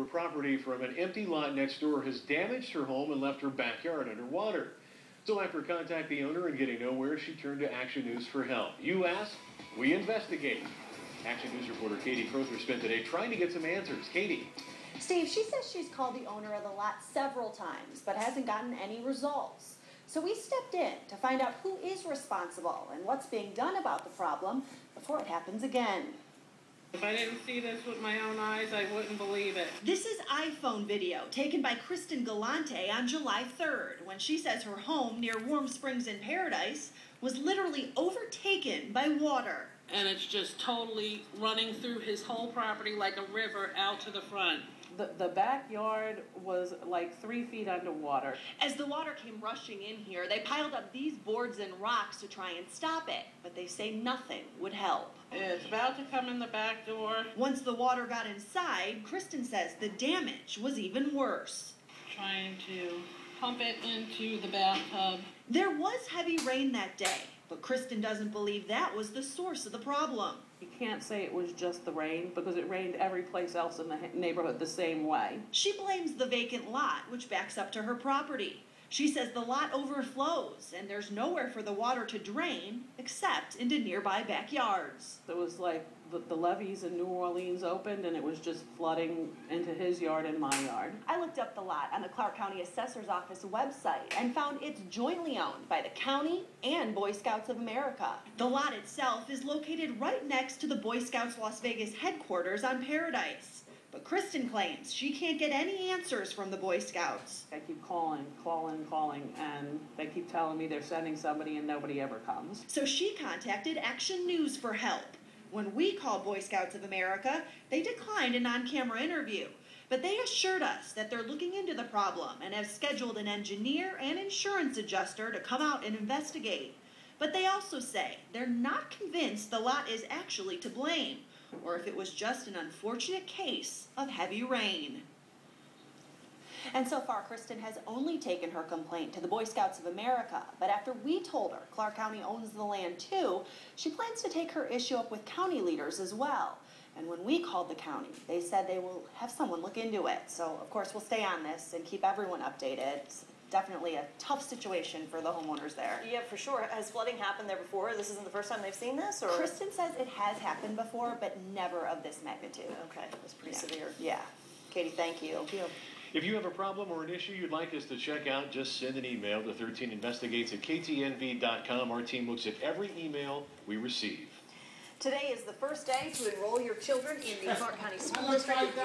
property from an empty lot next door has damaged her home and left her backyard underwater. So after contacting the owner and getting nowhere, she turned to Action News for help. You ask, we investigate. Action News reporter Katie Crowther spent the day trying to get some answers. Katie. Steve, she says she's called the owner of the lot several times, but hasn't gotten any results. So we stepped in to find out who is responsible and what's being done about the problem before it happens again. If I didn't see this with my own eyes, I wouldn't believe it. This is iPhone video taken by Kristen Galante on July 3rd when she says her home near Warm Springs in Paradise was literally overtaken by water. And it's just totally running through his whole property like a river out to the front. The backyard was like 3 feet underwater. As the water came rushing in here, they piled up these boards and rocks to try and stop it, but they say nothing would help. It's about to come in the back door. Once the water got inside, Kristen says the damage was even worse. Trying to pump it into the bathtub. There was heavy rain that day, but Kristen doesn't believe that was the source of the problem. You can't say it was just the rain because it rained every place else in the neighborhood the same way. She blames the vacant lot, which backs up to her property. She says the lot overflows and there's nowhere for the water to drain except into nearby backyards. It was like the levees in New Orleans opened and it was just flooding into his yard and my yard. I looked up the lot on the Clark County Assessor's Office website and found it's jointly owned by the county and Boy Scouts of America. The lot itself is located right next to the Boy Scouts Las Vegas headquarters on Paradise. But Kristen claims she can't get any answers from the Boy Scouts. I keep calling, and they keep telling me they're sending somebody and nobody ever comes. So she contacted Action News for help. When we called Boy Scouts of America, they declined an on-camera interview. But they assured us that they're looking into the problem and have scheduled an engineer and insurance adjuster to come out and investigate. But they also say they're not convinced the lot is actually to blame, or if it was just an unfortunate case of heavy rain. And so far, Kristen has only taken her complaint to the Boy Scouts of America, but after we told her Clark County owns the land too, she plans to take her issue up with county leaders as well. And when we called the county, they said they will have someone look into it. So, of course, we'll stay on this and keep everyone updated. It's definitely a tough situation for the homeowners there. Yeah, for sure. Has flooding happened there before? This isn't the first time they've seen this? Or? Kristen says it has happened before, but never of this magnitude. Okay, that's pretty severe. Yeah. Katie, thank you. Thank you. If you have a problem or an issue you'd like us to check out, just send an email to 13investigates@ktnv.com. Our team looks at every email we receive. Today is the first day to enroll your children in the Clark County School District.